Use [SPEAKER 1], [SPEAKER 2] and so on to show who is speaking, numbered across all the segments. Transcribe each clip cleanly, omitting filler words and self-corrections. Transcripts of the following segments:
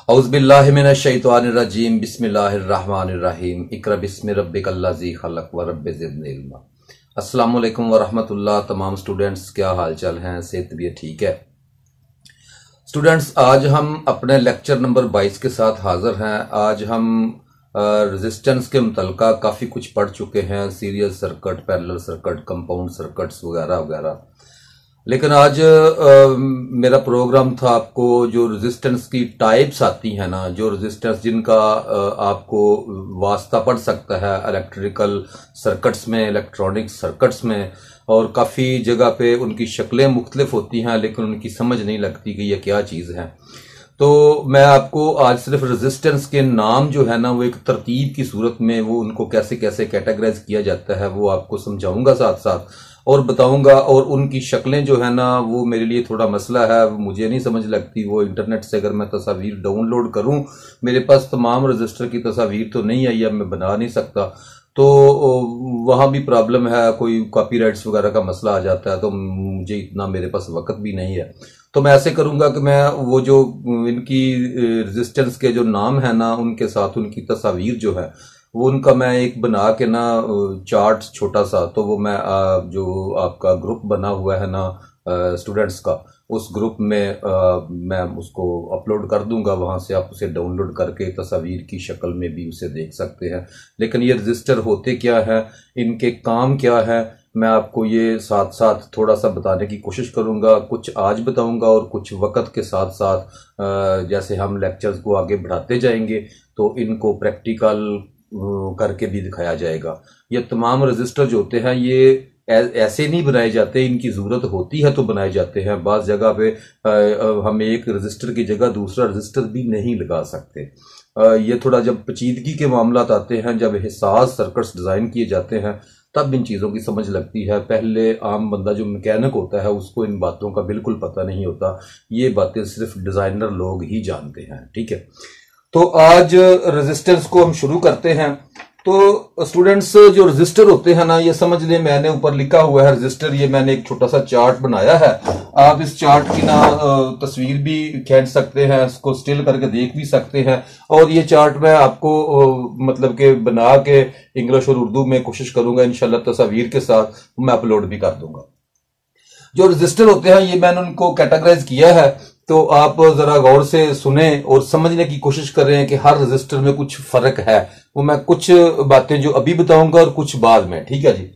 [SPEAKER 1] औज़ुबिल्लाहिमिनश्शैतानिर्रजीम बिस्मिल्लाहिर्रहमानिर्रहीम इक़रा बिस्मि रब्बिकल्लज़ी खलक़ व रब्बि ज़िदनी इल्मा। अस्सलामु अलैकुम व रहमतुल्लाह। तमाम स्टूडेंट्स क्या हाल चाल हैं, सेहत भी ठीक है। स्टूडेंट्स, आज हम अपने लेक्चर नंबर 22 के साथ हाजिर हैं। आज हम रेजिस्टेंस के मुतल्लिक़ काफ़ी कुछ पढ़ चुके हैं, serial circuit, parallel circuit, compound circuits वगैरह वगैरह। लेकिन आज मेरा प्रोग्राम था आपको जो रेजिस्टेंस की टाइप्स आती हैं ना, जो रेजिस्टेंस जिनका आपको वास्ता पड़ सकता है इलेक्ट्रिकल सर्किट्स में, इलेक्ट्रॉनिक सर्किट्स में, और काफ़ी जगह पे उनकी शक्लें मुख्तलिफ होती हैं लेकिन उनकी समझ नहीं लगती कि यह क्या चीज़ है। तो मैं आपको आज सिर्फ रेजिस्टेंस के नाम जो है ना, वो एक तरतीब की सूरत में वो उनको कैसे कैसे कैटेगराइज किया जाता है वो आपको समझाऊंगा साथ साथ, और बताऊंगा। और उनकी शक्लें जो है ना, वो मेरे लिए थोड़ा मसला है, मुझे नहीं समझ लगती। वो इंटरनेट से अगर मैं तस्वीर डाउनलोड करूं, मेरे पास तमाम रजिस्टर की तस्वीर तो नहीं आई है, मैं बना नहीं सकता, तो वहां भी प्रॉब्लम है, कोई कॉपीराइट्स वगैरह का मसला आ जाता है, तो मुझे इतना मेरे पास वक्त भी नहीं है। तो मैं ऐसे करूंगा कि मैं वो जो इनकी रेजिस्टेंस के जो नाम है ना, उनके साथ उनकी तस्वीर जो है वो उनका मैं एक बना के ना चार्ट छोटा सा, तो वो मैं जो आपका ग्रुप बना हुआ है ना स्टूडेंट्स का, उस ग्रुप में मैं उसको अपलोड कर दूंगा। वहां से आप उसे डाउनलोड करके तस्वीर की शक्ल में भी उसे देख सकते हैं। लेकिन ये रजिस्टर होते क्या है, इनके काम क्या है, मैं आपको ये साथ साथ थोड़ा सा बताने की कोशिश करूंगा। कुछ आज बताऊंगा और कुछ वक्त के साथ साथ जैसे हम लेक्चर्स को आगे बढ़ाते जाएंगे तो इनको प्रैक्टिकल करके भी दिखाया जाएगा। ये तमाम रजिस्टर जो होते हैं ये ऐसे नहीं बनाए जाते, इनकी जरूरत होती है तो बनाए जाते हैं। बाज़ जगह पे हम एक रजिस्टर की जगह दूसरा रजिस्टर भी नहीं लगा सकते। ये थोड़ा जब पेचीदगी के मामला आते हैं, जब हिसास सर्किट्स डिजाइन किए जाते हैं, तब इन चीजों की समझ लगती है। पहले आम बंदा जो मैकेनिक होता है उसको इन बातों का बिल्कुल पता नहीं होता, ये बातें सिर्फ डिजाइनर लोग ही जानते हैं। ठीक है, तो आज रेजिस्टेंस को हम शुरू करते हैं। तो स्टूडेंट्स, जो रजिस्टर होते हैं ना, ये समझ लें, मैंने ऊपर लिखा हुआ है रजिस्टर, ये मैंने एक छोटा सा चार्ट बनाया है। आप इस चार्ट की ना तस्वीर भी खींच सकते हैं, इसको स्टिल करके देख भी सकते हैं, और ये चार्ट मैं आपको मतलब के बना के इंग्लिश और उर्दू में कोशिश करूंगा इंशाल्लाह तस्वीर के साथ मैं अपलोड भी कर दूंगा। जो रजिस्टर होते हैं ये मैंने उनको कैटेगराइज किया है, तो आप जरा गौर से सुने और समझने की कोशिश कर रहे हैं कि हर रजिस्टर में कुछ फर्क है। वो मैं कुछ बातें जो अभी बताऊंगा और कुछ बाद में। ठीक है जी।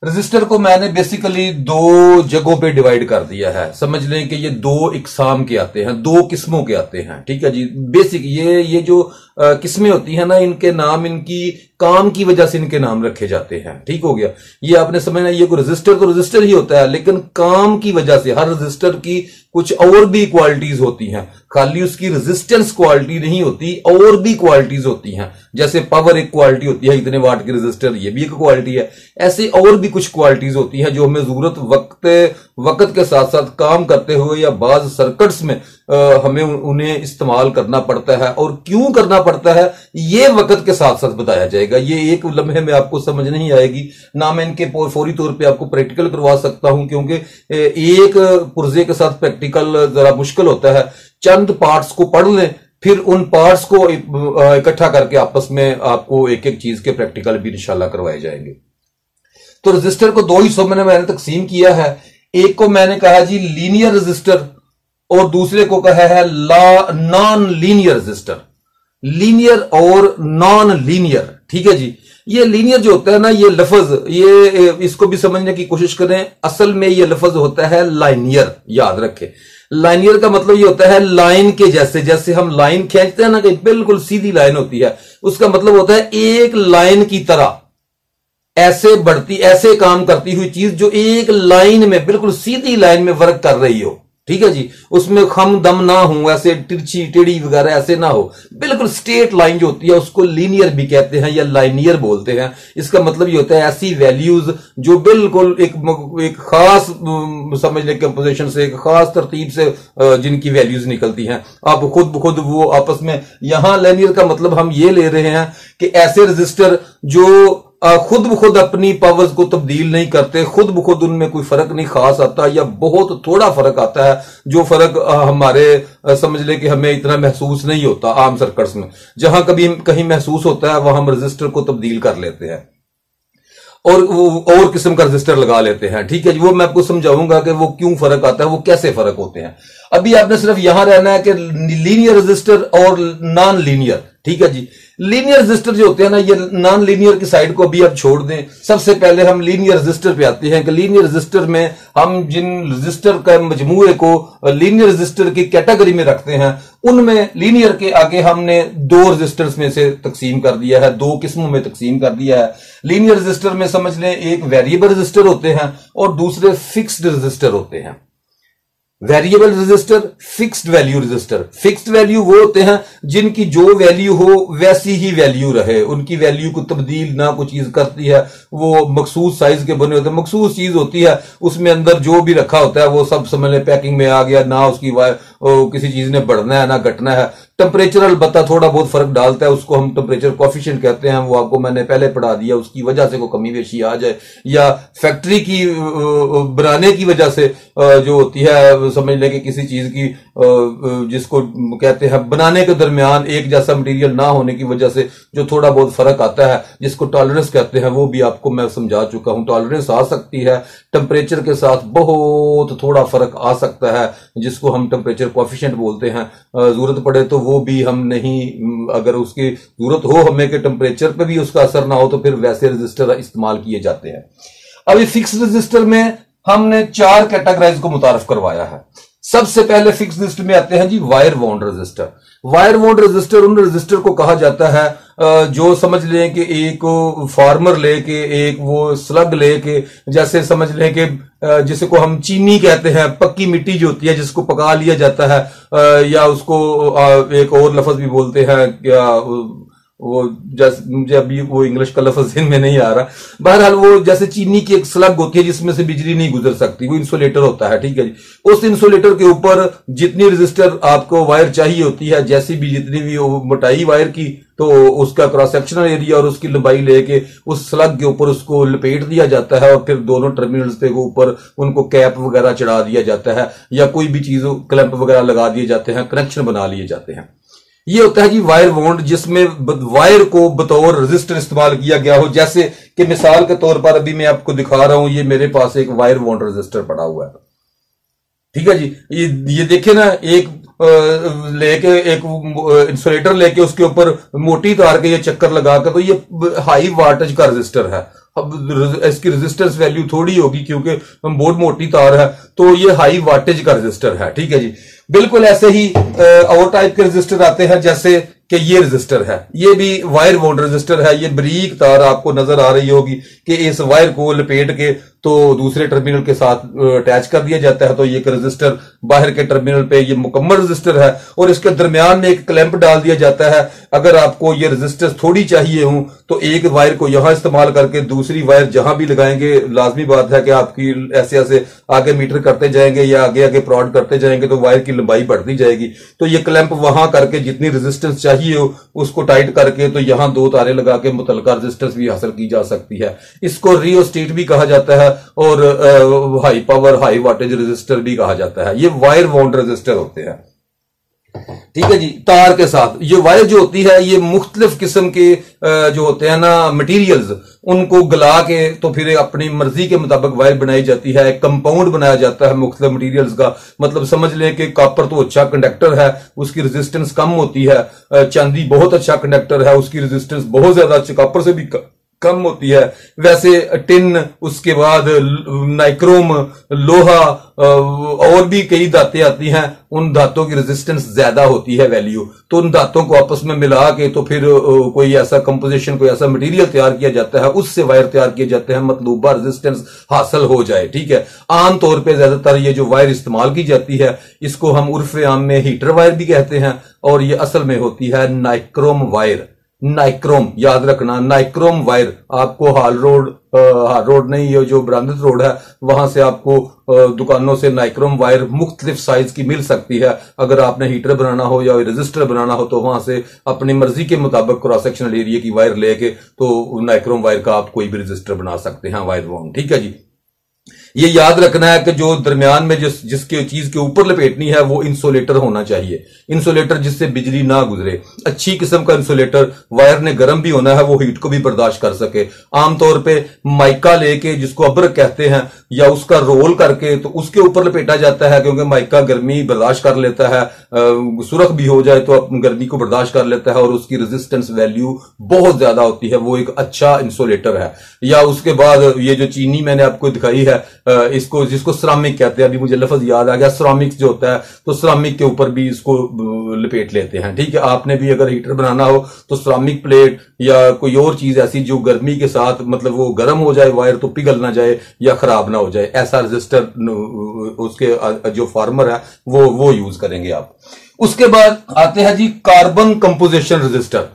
[SPEAKER 1] रजिस्टर को मैंने बेसिकली दो जगहों पे डिवाइड कर दिया है। समझ लें कि ये दो इकसाम के आते हैं, दो किस्मों के आते हैं। ठीक है जी। बेसिक ये जो किस्में होती है ना, इनके नाम इनकी काम की वजह से इनके नाम रखे जाते हैं। ठीक हो गया, ये आपने समझना। ये कोई रजिस्टर तो रजिस्टर ही होता है, लेकिन काम की वजह से हर रजिस्टर की कुछ और भी क्वालिटीज होती हैं, खाली उसकी रेजिस्टेंस क्वालिटी नहीं होती, और भी क्वालिटीज होती हैं। जैसे पावर एक क्वालिटी होती है, इतने वाट की रजिस्टर, ये भी एक क्वालिटी है। ऐसे और भी कुछ क्वालिटीज होती हैं जो हमें जरूरत वक्त के साथ साथ काम करते हुए या बाज सर्किट्स में हमें उन्हें इस्तेमाल करना पड़ता है। और क्यों करना पड़ता है ये वक्त के साथ साथ बताया जाएगा। ये एक लम्हे में आपको समझ नहीं आएगी ना, मैं इनके फौरी तौर पे आपको प्रैक्टिकल करवा सकता हूं, क्योंकि एक पुर्जे के साथ प्रैक्टिकल जरा मुश्किल होता है। चंद पार्ट्स को पढ़ लें, फिर उन पार्ट्स को इकट्ठा करके आपस में आपको एक एक चीज के प्रैक्टिकल भी इंशाल्लाह करवाए जाएंगे। तो रजिस्टर को दो हिस्सों में मैंने तकसीम किया है। एक को मैंने कहा जी लीनियर रजिस्टर, और दूसरे को कहा है नॉन लीनियर रजिस्टर। लीनियर और नॉन लीनियर। ठीक है जी। ये लीनियर जो होता है ना, ये लफ्ज, ये इसको भी समझने की कोशिश करें। असल में ये लफ्ज होता है लाइनियर, याद रखें। लाइनियर का मतलब ये होता है लाइन के जैसे। जैसे हम लाइन खींचते हैं ना, कि बिल्कुल सीधी लाइन होती है, उसका मतलब होता है एक लाइन की तरह ऐसे बढ़ती, ऐसे काम करती हुई चीज जो एक लाइन में, बिल्कुल सीधी लाइन में वर्क कर रही हो। ठीक है जी। उसमें खम दम ना हो, ऐसे तिरछी टेढ़ी वगैरह ऐसे ना हो, बिल्कुल स्ट्रेट लाइन जो होती है उसको लीनियर भी कहते हैं या लाइनियर बोलते हैं। इसका मतलब ये होता है ऐसी वैल्यूज जो बिल्कुल एक खास समझ लें कंपोजिशन से, एक खास तरतीब से जिनकी वैल्यूज निकलती हैं। आप खुद वो आपस में, यहां लीनियर का मतलब हम ये ले रहे हैं कि ऐसे रजिस्टर जो खुद ब खुद अपनी पावर्स को तब्दील नहीं करते, खुद ब खुद उनमें कोई फर्क नहीं खास आता या बहुत थोड़ा फर्क आता है, जो फर्क हमारे समझ ले कि हमें इतना महसूस नहीं होता आम सर्किट्स में। जहां कभी कहीं महसूस होता है वहां हम रजिस्टर को तब्दील कर लेते हैं और किस्म का रजिस्टर लगा लेते हैं। ठीक है जी, वो मैं आपको समझाऊंगा कि वो क्यों फर्क आता है, वो कैसे फर्क होते हैं। अभी आपने सिर्फ यहां रहना है कि लीनियर रजिस्टर और नॉन लीनियर। ठीक है जी, लीनियर रजिस्टर जो होते हैं ना, ये नॉन लीनियर की साइड को अभी आप छोड़ दें। सबसे पहले हम लीनियर रजिस्टर पे आते हैं कि लीनियर रजिस्टर में हम जिन रजिस्टर का मजमूए को लीनियर रजिस्टर की कैटेगरी में रखते हैं, उनमें लीनियर के आगे हमने दो रजिस्टर्स में से तकसीम कर दिया है, दो किस्मों में तकसीम कर दिया है। लीनियर रजिस्टर में समझ लें एक वेरिएबल रजिस्टर होते हैं और दूसरे फिक्स्ड रजिस्टर होते हैं। Variable resistor, fixed value register. Fixed value वो होते हैं जिनकी जो वैल्यू हो वैसी ही वैल्यू रहे, उनकी वैल्यू को तब्दील ना कोई चीज करती है, वो मखसूस साइज के बने होते हैं, मखसूस चीज होती है, उसमें अंदर जो भी रखा होता है वो सब समझ लें पैकिंग में आ गया, ना उसकी किसी चीज ने बढ़ना है ना घटना है। टेम्परेचर अलबत्ता थोड़ा बहुत फर्क डालता है, उसको हम टेम्परेचर कोफिशिएंट कहते हैं, वो आपको मैंने पहले पढ़ा दिया। उसकी वजह से कोई कमी बेशी आ जाए या फैक्ट्री की बनाने की वजह से जो होती है, समझ लें कि किसी चीज की जिसको कहते हैं बनाने के दरमियान एक जैसा मटेरियल ना होने की वजह से जो थोड़ा बहुत फर्क आता है, जिसको टॉलरेंस कहते हैं, वो भी आपको मैं समझा चुका हूं। टॉलरेंस आ सकती है, टेम्परेचर के साथ बहुत थोड़ा फर्क आ सकता है, जिसको हम टेम्परेचर कोफिशिएंट बोलते हैं। जरूरत पड़े तो वो भी हम नहीं, अगर उसकी जरूरत हो हमें कि टेम्परेचर पे भी उसका असर ना हो, तो फिर वैसे रजिस्टर इस्तेमाल किए जाते हैं। अभी फिक्स रजिस्टर में हमने 4 कैटेगराइज को मुतारफ करवाया है। सबसे पहले फिक्स रजिस्टर में आते हैं जी wire bound register. Wire bound register उन रजिस्टर को कहा जाता है जो समझ लें कि एक फार्मर लेके, एक वो स्लग लेके, जैसे समझ लें कि जिसे को हम चीनी कहते हैं, पक्की मिट्टी जो होती है जिसको पका लिया जाता है, या उसको एक और लफ्ज भी बोलते हैं क्या, वो जैसे मुझे अभी वो इंग्लिश का लफ्ज ज़हन में नहीं आ रहा। बहरहाल वो जैसे चीनी की एक स्लग होती है जिसमें से बिजली नहीं गुजर सकती, वो इंसुलेटर होता है। ठीक है जी, उस इंसुलेटर के ऊपर जितनी रजिस्टर आपको वायर चाहिए होती है, जैसी भी जितनी भी मोटाई वायर की, तो उसका क्रॉस सेक्शनल एरिया और उसकी लंबाई लेके उस स्लग के ऊपर उसको लपेट दिया जाता है और फिर दोनों टर्मिनल्स पे ऊपर उनको कैप वगैरह चढ़ा दिया जाता है या कोई भी चीज क्लैंप वगैरह लगा दिए जाते हैं, कनेक्शन बना लिए जाते हैं। ये होता है जी वायर बाउंड, जिसमें वायर को बतौर रजिस्टर इस्तेमाल किया गया हो। जैसे कि मिसाल के तौर पर अभी मैं आपको दिखा रहा हूं, ये मेरे पास एक वायर बाउंड रजिस्टर पड़ा हुआ है। ठीक है जी, ये देखिए ना, एक लेके एक इंसुलेटर लेके उसके ऊपर मोटी तार के ये चक्कर लगाकर, तो ये हाई वाटेज का रजिस्टर है। अब इसकी रेजिस्टेंस वैल्यू थोड़ी होगी क्योंकि बहुत मोटी तार है, तो ये हाई वाटेज का रजिस्टर है। ठीक है जी, बिल्कुल ऐसे ही और टाइप के रजिस्टर आते हैं, जैसे कि ये रजिस्टर है, ये भी वायर बाउंड रजिस्टर है। ये बारीक तार आपको नजर आ रही होगी कि इस वायर को लपेट के तो दूसरे टर्मिनल के साथ अटैच कर दिया जाता है, तो ये एक रजिस्टर बाहर के टर्मिनल पे ये मुकम्मल रजिस्टर है और इसके दरमियान में एक क्लैंप डाल दिया जाता है। अगर आपको ये रजिस्टर थोड़ी चाहिए हो तो एक वायर को यहां इस्तेमाल करके दूसरी वायर जहां भी लगाएंगे, लाजमी बात है कि आपकी ऐसे ऐसे आगे मीटर करते जाएंगे या आगे आगे प्रोड करते जाएंगे तो वायर की लंबाई बढ़ती जाएगी। तो ये क्लैंप वहां करके जितनी रेजिस्टेंस चाहिए हो उसको टाइट करके तो यहां 2 तारे लगा के मुतलका रेजिस्टेंस भी हासिल की जा सकती है। इसको रियोस्टेट भी कहा जाता है और high power high wattage resistor भी कहा जाता है। ये वायर बाउंड रेजिस्टर होते हैं। ठीक है जी, तार के साथ ये वायर जो होती है ये मुख्तलिफ किस्म के जो होते हैं ना मटेरियल्स, उनको गला के तो फिर अपनी मर्जी के मुताबिक वायर बनाई जाती है। एक कंपाउंड बनाया जाता है मुख्तलिफ मटेरियल्स का। मतलब समझ लें कि कॉपर तो अच्छा कंडक्टर है, उसकी रेजिस्टेंस कम होती है। चांदी बहुत अच्छा कंडक्टर है, उसकी रेजिस्टेंस बहुत ज्यादा अच्छी, कॉपर से भी कम होती है। वैसे टिन, उसके बाद नाइक्रोम, लोहा और भी कई धातें आती हैं, उन धातों की रेजिस्टेंस ज्यादा होती है वैल्यू। तो उन धातों को आपस में मिला के तो फिर कोई ऐसा कंपोजिशन, कोई ऐसा मटेरियल तैयार किया जाता है, उससे वायर तैयार किए जाते हैं, मतलूबा रेजिस्टेंस हासिल हो जाए। ठीक है, आमतौर पर ज्यादातर ये जो वायर इस्तेमाल की जाती है इसको हम उर्फ आम में हीटर वायर भी कहते हैं और ये असल में होती है नाइक्रोम वायर। नाइक्रोम, याद रखना नाइक्रोम वायर आपको हाल रोड नहीं, ये जो ब्रांडेड रोड है वहां से आपको दुकानों से नाइक्रोम वायर मुख्तलिफ साइज की मिल सकती है। अगर आपने हीटर बनाना हो या रजिस्टर बनाना हो तो वहां से अपनी मर्जी के मुताबिक क्रॉस सेक्शनल एरिया की वायर लेके तो नाइक्रोम वायर का आप कोई भी रजिस्टर बना सकते हैं वायर वाउंड। ठीक है जी, ये याद रखना है कि जो दरमियान में जिसके चीज के ऊपर लपेटनी है वो इंसुलेटर होना चाहिए, इंसुलेटर जिससे बिजली ना गुजरे, अच्छी किस्म का इंसुलेटर। वायर ने गर्म भी होना है, वो हीट को भी बर्दाश्त कर सके। आमतौर पे माइका लेके जिसको अब्रक कहते हैं या उसका रोल करके तो उसके ऊपर लपेटा जाता है, क्योंकि माइका गर्मी बर्दाश्त कर लेता है, सुरख भी हो जाए तो गर्मी को बर्दाश्त कर लेता है और उसकी रेजिस्टेंस वैल्यू बहुत ज्यादा होती है, वो एक अच्छा इंसुलेटर है। या उसके बाद ये जो चीनी मैंने आपको दिखाई है, इसको जिसको सिरामिक कहते हैं, अभी मुझे लफ्ज याद आ गया, सिरामिक्स जो होता है, तो सिरामिक के ऊपर भी इसको लपेट लेते हैं। ठीक है, आपने भी अगर हीटर बनाना हो तो सिरामिक प्लेट या कोई और चीज ऐसी जो गर्मी के साथ मतलब वो गर्म हो जाए, वायर तो पिघल ना जाए या खराब ना हो जाए, ऐसा रजिस्टर उसके जो फार्मर है वो यूज करेंगे आप। उसके बाद आते हैं जी कार्बन कंपोजिशन रजिस्टर।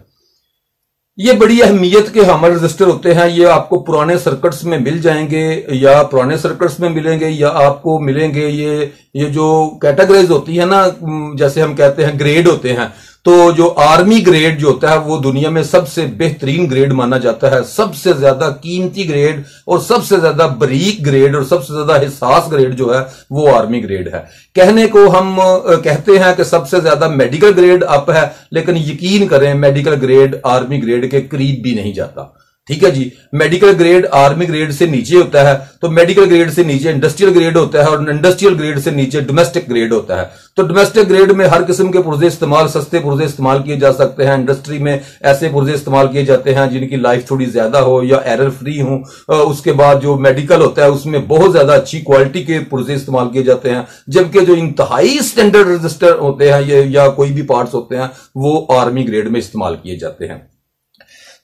[SPEAKER 1] ये बड़ी अहमियत के हमारे रजिस्टर होते हैं, ये आपको पुराने सर्किट्स में मिल जाएंगे या पुराने सर्किट्स में मिलेंगे या आपको मिलेंगे ये जो कैटेगरीज होती है ना, जैसे हम कहते हैं ग्रेड होते हैं, तो जो आर्मी ग्रेड जो होता है वो दुनिया में सबसे बेहतरीन ग्रेड माना जाता है, सबसे ज्यादा कीमती ग्रेड और सबसे ज्यादा बारीक ग्रेड और सबसे ज्यादा हिसास ग्रेड जो है वो आर्मी ग्रेड है। कहने को हम कहते हैं कि सबसे ज्यादा मेडिकल ग्रेड अप है, लेकिन यकीन करें मेडिकल ग्रेड आर्मी ग्रेड के करीब भी नहीं जाता। ठीक है जी, मेडिकल ग्रेड आर्मी ग्रेड से नीचे होता है, तो मेडिकल ग्रेड से नीचे इंडस्ट्रियल ग्रेड होता है और इंडस्ट्रियल ग्रेड से नीचे डोमेस्टिक ग्रेड होता है। तो डोमेस्टिक ग्रेड में हर किस्म के पुर्जे इस्तेमाल, सस्ते पुर्जे इस्तेमाल किए जा सकते हैं। इंडस्ट्री में ऐसे पुर्जे इस्तेमाल किए जाते हैं जिनकी लाइफ थोड़ी ज्यादा हो या एरर फ्री हो। उसके बाद जो मेडिकल होता है उसमें बहुत ज्यादा अच्छी क्वालिटी के पुर्जे इस्तेमाल किए जाते हैं, जबकि जो इंतहाई स्टैंडर्ड रजिस्टर होते हैं ये या कोई भी पार्ट्स होते हैं वो आर्मी ग्रेड में इस्तेमाल किए जाते हैं।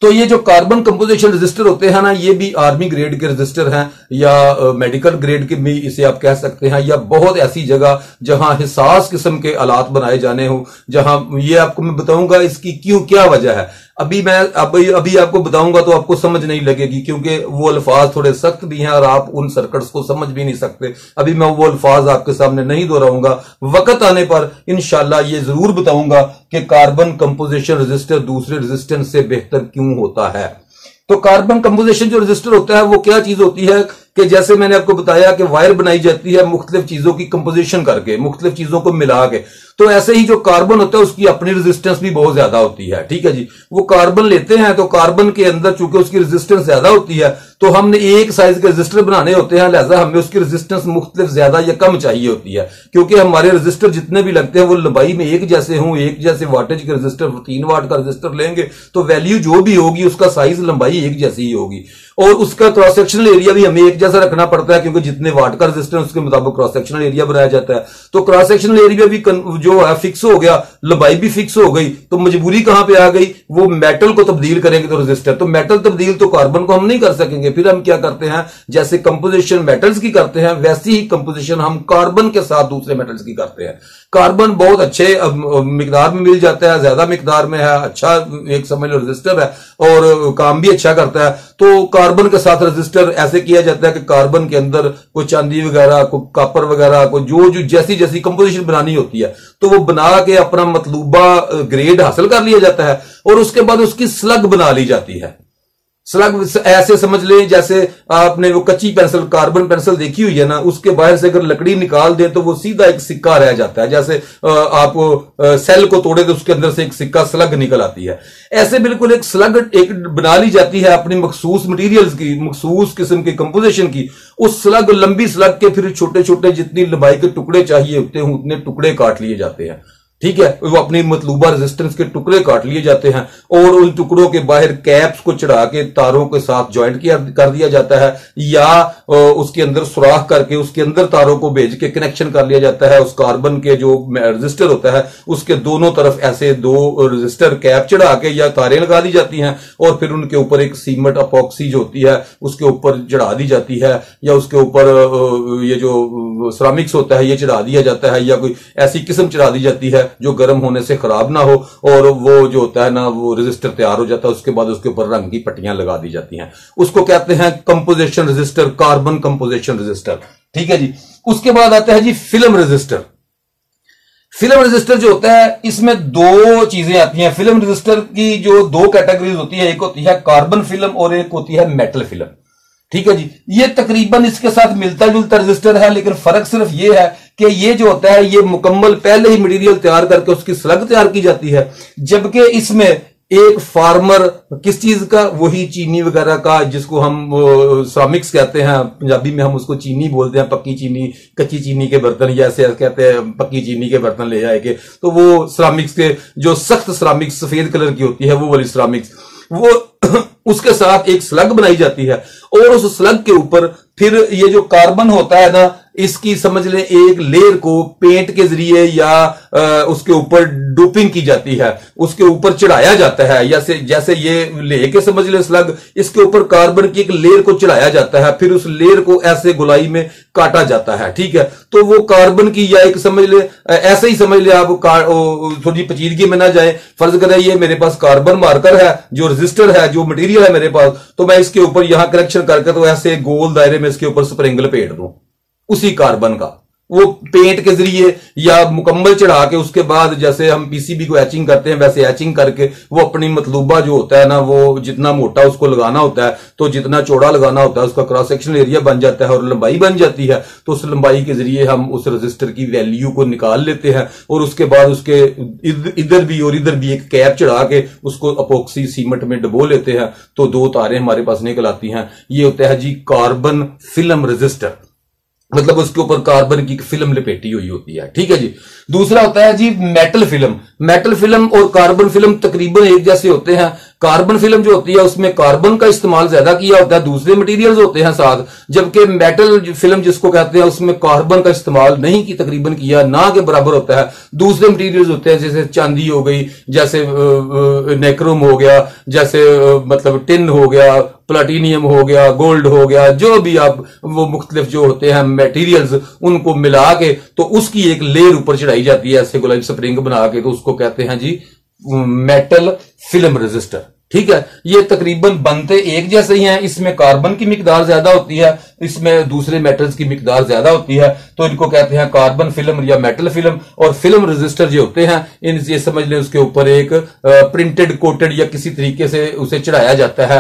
[SPEAKER 1] तो ये जो कार्बन कंपोजिशन रजिस्टर होते हैं ना, ये भी आर्मी ग्रेड के रजिस्टर हैं या मेडिकल ग्रेड के भी इसे आप कह सकते हैं, या बहुत ऐसी जगह जहां हिसास किस्म के आलात बनाए जाने हो, जहां ये आपको मैं बताऊंगा इसकी क्यों क्या वजह है। अभी आपको बताऊंगा तो आपको समझ नहीं लगेगी, क्योंकि वो अल्फाज थोड़े सख्त भी हैं और आप उन सर्किट्स को समझ भी नहीं सकते। अभी मैं वो अल्फाज आपके सामने नहीं दोहराऊंगा, वक्त आने पर इंशाल्लाह ये जरूर बताऊंगा कि कार्बन कंपोजिशन रजिस्टर दूसरे रेजिस्टेंस से बेहतर क्यों होता है। तो कार्बन कंपोजिशन जो रजिस्टर होता है वो क्या चीज होती है कि जैसे मैंने आपको बताया कि वायर बनाई जाती है मुख्तलिफ चीजों की कंपोजिशन करके, मुख्तलिफ चीजों को मिला के, तो ऐसे ही जो कार्बन होता है उसकी अपनी रेजिस्टेंस भी बहुत ज्यादा होती है। ठीक है जी, वो कार्बन लेते हैं तो कार्बन के अंदर चूंकि उसकी रेजिस्टेंस ज्यादा होती है तो हमने एक साइज के रजिस्टर बनाने होते हैं, लिहाजा हमें उसकी रेजिस्टेंस मुख्तलिफ ज्यादा या कम चाहिए होती है, क्योंकि हमारे रजिस्टर जितने भी लगते हैं वो लंबाई में एक जैसे हों, एक जैसे वाटेज के रजिस्टर 3 वाट का रजिस्टर लेंगे तो वैल्यू जो भी होगी उसका साइज लंबाई एक जैसी ही होगी और उसका क्रॉस सेक्शनल एरिया भी हमें एक जैसा रखना पड़ता है, क्योंकि जितने वाट का रजिस्टर उसके मुताबिक क्रॉस सेक्शनल एरिया बनाया जाता है। तो क्रॉस सेक्शनल एरिया भी जो है फिक्स हो गया, लंबाई भी फिक्स हो गई, तो मजबूरी कहां पे आ गई, वो मेटल को तब्दील करेंगे तो रजिस्टर, तो मेटल तब्दील तो कार्बन को हम नहीं कर सकेंगे। फिर हम क्या करते हैं, जैसे कंपोजिशन मेटल्स की करते हैं वैसी ही कंपोजिशन हम कार्बन के साथ दूसरे मेटल्स की करते हैं। कार्बन बहुत अच्छे मिकदार में मिल जाता है, ज्यादा मिकदार में है, अच्छा एक समझ लो रजिस्टर है और काम भी अच्छा करता है। तो कार्बन के साथ रजिस्टर ऐसे किया जाता है कि कार्बन के अंदर कोई चांदी वगैरह, कोई कॉपर वगैरह, कोई जो जैसी जैसी कंपोजिशन बनानी होती है तो वो बना के अपना मतलूबा ग्रेड हासिल कर लिया जाता है और उसके बाद उसकी स्लग बना ली जाती है। स्लग ऐसे समझ लें जैसे आपने वो कच्ची पेंसिल, कार्बन पेंसिल देखी हुई है ना, उसके बाहर से अगर लकड़ी निकाल दें तो वो सीधा एक सिक्का रह जाता है। जैसे आप सेल को तोड़े तो उसके अंदर से एक सिक्का स्लग निकल आती है, ऐसे बिल्कुल एक स्लग एक बना ली जाती है अपनी मखसूस मटेरियल्स की, मखसूस किस्म की कंपोजिशन की। उस स्लग, लंबी स्लग के फिर छोटे छोटे जितनी लंबाई के टुकड़े चाहिए होते हैं उतने टुकड़े काट लिए जाते हैं। ठीक है, वो अपनी मतलूबा रेजिस्टेंस के टुकड़े काट लिए जाते हैं और उन टुकड़ों के बाहर कैप्स को चढ़ा के तारों के साथ ज्वाइंट कर दिया जाता है या उसके अंदर सुराख करके उसके अंदर तारों को भेज के कनेक्शन कर लिया जाता है। उस कार्बन के जो रजिस्टर होता है उसके दोनों तरफ ऐसे 2 रजिस्टर कैप चढ़ा के या तारें लगा दी जाती हैं और फिर उनके ऊपर एक सीमेंट अपॉक्सी जो होती है उसके ऊपर चढ़ा दी जाती है, या उसके ऊपर ये जो सिरामिक्स होता है ये चढ़ा दिया जाता है, या कोई ऐसी किस्म चढ़ा दी जाती है जो गर्म होने से खराब ना हो, और वो जो होता है ना वो रेजिस्टर तैयार हो जाता है। उसके बाद उसके ऊपर रंग की पट्टियां लगा दी जाती हैं, उसको कहते हैं composition resistor, carbon composition resistor. ठीक है जी। उसके बाद आता है जी फिल्म रेजिस्टर। फिल्म रेजिस्टर जो होता है इसमें दो चीजें आती हैं। फिल्म रेजिस्टर की जो दो कैटेगरीज होती है, एक होती है कार्बन फिल्म और एक होती है मेटल फिल्म। ठीक है जी। ये तकरीबन इसके साथ मिलता जुलता रेजिस्टर है, लेकिन फर्क सिर्फ ये है कि ये जो होता है ये मुकम्मल पहले ही मटेरियल तैयार करके उसकी स्लग तैयार की जाती है, जबकि इसमें एक फार्मर किस चीज का, वही चीनी वगैरह का, जिसको हम सरामिक्स कहते हैं, पंजाबी में हम उसको चीनी बोलते हैं, पक्की चीनी, कच्ची चीनी के बर्तन, या ऐसे कहते हैं पक्की चीनी के बर्तन ले जाए के, तो वो सरामिक्स के जो सख्त सरामिक्स सफेद कलर की होती है वो वाली सरामिक्स, वो उसके साथ एक स्लग बनाई जाती है, और उस स्लग के ऊपर फिर ये जो कार्बन होता है ना, इसकी समझ लें एक लेयर को पेंट के जरिए या उसके ऊपर डोपिंग की जाती है, उसके ऊपर चढ़ाया जाता है। जैसे ये लेके समझ लें स्लग, इसके ऊपर कार्बन की एक लेयर को चढ़ाया जाता है, फिर उस लेयर को ऐसे गोलाई में काटा जाता है। ठीक है। तो वो कार्बन की, या एक समझ ले, ऐसे ही समझ ले आप, थोड़ी पेचीदगी में ना जाए, फर्ज करें ये मेरे पास कार्बन मार्कर है, जो रजिस्टर है, जो मटेरियल है मेरे पास, तो मैं इसके ऊपर यहां करेक्शन करके तो ऐसे गोल दायरे में इसके ऊपर स्प्रिंग लपेट दूं उसी कार्बन का, वो पेंट के जरिए या मुकम्मल चढ़ा के, उसके बाद जैसे हम पीसीबी को एचिंग करते हैं वैसे एचिंग करके वो अपनी मतलूबा जो होता है ना, वो जितना मोटा उसको लगाना होता है, तो जितना चौड़ा लगाना होता है उसका क्रॉस सेक्शनल एरिया बन जाता है और लंबाई बन जाती है। तो उस लंबाई के जरिए हम उस रजिस्टर की वैल्यू को निकाल लेते हैं, और उसके बाद उसके इधर भी और इधर भी एक कैप चढ़ा के उसको अपोक्सी सीमेंट में डबो लेते हैं, तो दो तारें हमारे पास निकल आती हैं। ये होता है जी कार्बन फिल्म रजिस्टर, मतलब उसके ऊपर कार्बन की फिल्म लपेटी हुई होती है। ठीक है जी। दूसरा होता है G metal film. Metal film और कार्बन फिल्म तकरीबन एक जैसे होते हैं। कार्बन फिल्म जो होती है उसमें कार्बन का इस्तेमाल ज्यादा किया होता है, दूसरे मटेरियल्स होते हैं साथ, जबकि मेटल फिल्म जिसको कहते हैं उसमें कार्बन का इस्तेमाल नहीं की तकरीबन किया ना के बराबर होता है। दूसरे मटेरियल्स होते हैं जैसे चांदी हो गई, जैसे नेक्रोम हो गया, जैसे मतलब टिन हो गया, प्लाटीनियम हो गया, गोल्ड हो गया, जो भी आप वो मुख्तलिफ जो होते हैं मटेरियल्स, उनको मिला के तो उसकी एक लेयर ऊपर चढ़ाई जाती है ऐसे गुलाबी स्प्रिंग बना के, तो उसको कहते हैं जी मेटल फिल्म रेजिस्टर। ठीक है। ये तकरीबन बनते एक जैसे ही हैं, इसमें कार्बन की मिकदार ज्यादा होती है, इसमें दूसरे मेटल्स की मिकदार ज्यादा होती है, तो इनको कहते हैं कार्बन फिल्म या मेटल फिल्म। और फिल्म रेजिस्टर जो होते हैं इन ये समझ लें उसके ऊपर एक प्रिंटेड कोटेड या किसी तरीके से उसे चढ़ाया जाता है,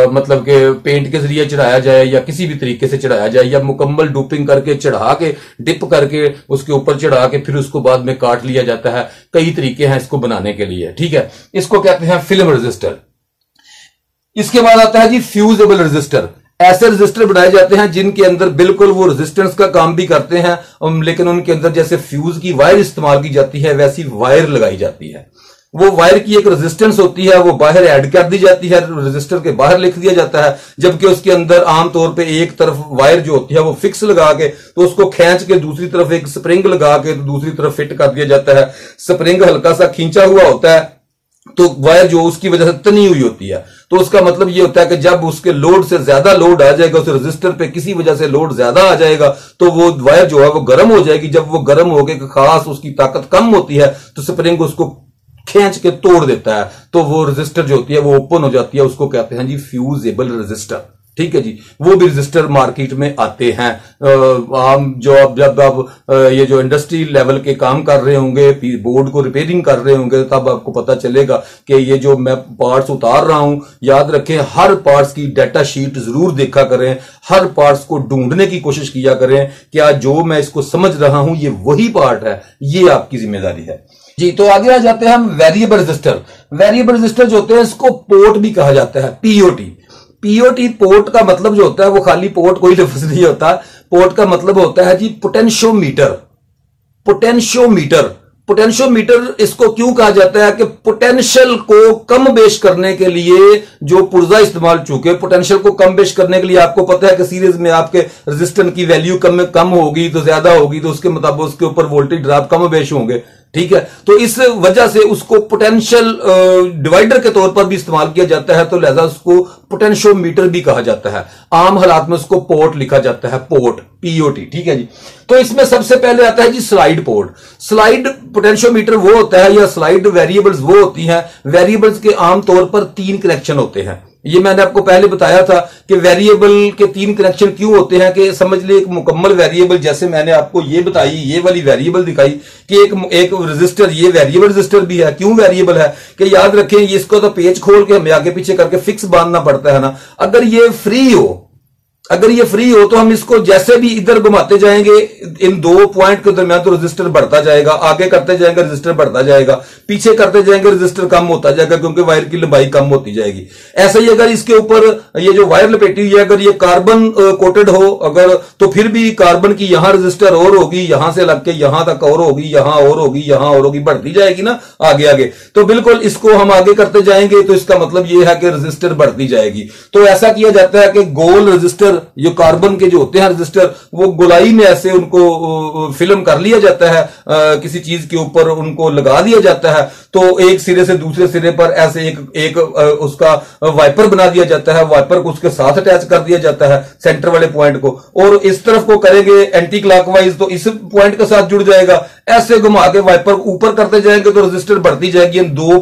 [SPEAKER 1] मतलब कि पेंट के जरिए चढ़ाया जाए या किसी भी तरीके से चढ़ाया जाए, या मुकम्मल डोपिंग करके चढ़ा के डिप करके उसके ऊपर चढ़ा के फिर उसको बाद में काट लिया जाता है। कई तरीके हैं इसको बनाने के लिए। ठीक है। इसको कहते हैं फिल्म रेजिस्टर। इसके बाद आता है जी फ्यूजेबल रेजिस्टर। ऐसे रेजिस्टर बनाए जाते हैं जिनके अंदर बिल्कुल वो रेजिस्टेंस का काम भी करते हैं, लेकिन उनके अंदर जैसे फ्यूज की वायर इस्तेमाल की जाती है वैसी वायर लगाई जाती है। वो वायर की एक रेजिस्टेंस होती है, वो बाहर ऐड कर दी जाती है, रेजिस्टर के बाहर लिख दिया जाता है, जबकि उसके अंदर आमतौर पे एक तरफ वायर जो होती है वो फिक्स लगा के, तो उसको खींच के दूसरी तरफ एक स्प्रिंग लगा के तो दूसरी तरफ फिट कर दिया जाता है। स्प्रिंग हल्का सा खींचा हुआ होता है, तो वायर जो उसकी वजह से तनी हुई होती है, तो उसका मतलब ये होता है कि जब उसके लोड से ज्यादा लोड आ जाएगा, उस रेजिस्टर पे किसी वजह से लोड ज्यादा आ जाएगा, तो वो वायर जो है वो गर्म हो जाएगी। जब वो गर्म हो गए, खास उसकी ताकत कम होती है, तो स्प्रिंग उसको खींच के तोड़ देता है, तो वो रेजिस्टर जो होती है वो ओपन हो जाती है। उसको कहते हैं जी फ्यूजेबल रेजिस्टर। ठीक है जी। वो भी रजिस्टर मार्केट में आते हैं। आम जो जब आप ये जो इंडस्ट्री लेवल के काम कर रहे होंगे, बोर्ड को रिपेयरिंग कर रहे होंगे, तब आपको पता चलेगा कि ये जो मैं पार्ट्स उतार रहा हूं, याद रखें हर पार्ट्स की डाटा शीट जरूर देखा करें, हर पार्ट्स को ढूंढने की कोशिश किया करें, क्या जो मैं इसको समझ रहा हूं ये वही पार्ट है, ये आपकी जिम्मेदारी है जी। तो आगे आ जाते हैं हम वेरिएबल रजिस्टर। वेरिएबल रजिस्टर जो होते हैं इसको पोर्ट भी कहा जाता है, पीओटी। पीओटी पोर्ट का मतलब जो होता है वो खाली पोर्ट कोई लफ्ज नहीं होता। पोर्ट का मतलब होता है जी पोटेंशियोमीटर। पोटेंशियोमीटर, पोटेंशियोमीटर इसको क्यों कहा जाता है कि पोटेंशियल को कम बेश करने के लिए जो पुर्जा इस्तेमाल, चूंकि पोटेंशियल को कम बेश करने के लिए आपको पता है कि सीरीज में आपके रेजिस्टेंस की वैल्यू कम होगी तो ज्यादा होगी, तो उसके मुताबिक उसके ऊपर वोल्टेज ड्रॉप कम बेश होंगे। ठीक है। तो इस वजह से उसको पोटेंशियल डिवाइडर के तौर पर भी इस्तेमाल किया जाता है, तो लिहाजा उसको पोटेंशियोमीटर भी कहा जाता है। आम हालात में उसको पोर्ट लिखा जाता है, पोर्ट, POT, ठीक है जी। तो इसमें सबसे पहले आता है जी स्लाइड पोर्ट। स्लाइड पोटेंशियोमीटर वो होता है, या स्लाइड वेरिएबल्स वो होती हैं, वेरिएबल्स के आमतौर पर 3 कनेक्शन होते हैं। ये मैंने आपको पहले बताया था कि वेरिएबल के 3 कनेक्शन क्यों होते हैं, कि समझ ले एक मुकम्मल वेरिएबल, जैसे मैंने आपको ये बताई, ये वाली वेरिएबल दिखाई कि एक रजिस्टर, ये वेरिएबल रजिस्टर भी है। क्यों वेरिएबल है, कि याद रखें इसको तो पेज खोल के हमें आगे पीछे करके फिक्स बांधना पड़ता है ना। अगर ये फ्री हो तो हम इसको जैसे भी इधर घुमाते जाएंगे, इन 2 पॉइंट के दरमियान, तो रजिस्टर बढ़ता जाएगा, आगे करते जाएंगे रजिस्टर बढ़ता जाएगा, पीछे करते जाएंगे रजिस्टर कम होता जाएगा, क्योंकि वायर की लंबाई कम होती जाएगी। ऐसा ही अगर इसके ऊपर ये जो वायर लपेटी हुई है, अगर ये कार्बन कोटेड हो अगर, तो फिर भी कार्बन की यहां रजिस्टर और होगी, यहां से लग के यहां तक और होगी, यहां और होगी, यहां और होगी, बढ़ती जाएगी ना आगे आगे। तो बिल्कुल इसको हम आगे करते जाएंगे, तो इसका मतलब ये है कि रजिस्टर बढ़ती जाएगी। तो ऐसा किया जाता है कि गोल रजिस्टर, जो कार्बन के जो होते हैं रजिस्टर, वो गोलाई में ऐसे उनको फिल्म कर लिया जाता है, किसी चीज के ऊपर उनको लगा दिया जाता है। तो एक सिरे से दूसरे सिरे पर ऐसे एक उसका वाइपर बना दिया जाता है, वाइपर को उसके साथ अटैच कर दिया जाता है सेंटर वाले पॉइंट को, और इस तरफ को करेंगे एंटी क्लॉकवाइज तो इस पॉइंट के साथ जुड़ जाएगा। ऐसे घुमा के वाइपर ऊपर करते जाएंगे तो रजिस्टर बढ़ती जाएगी। इन 2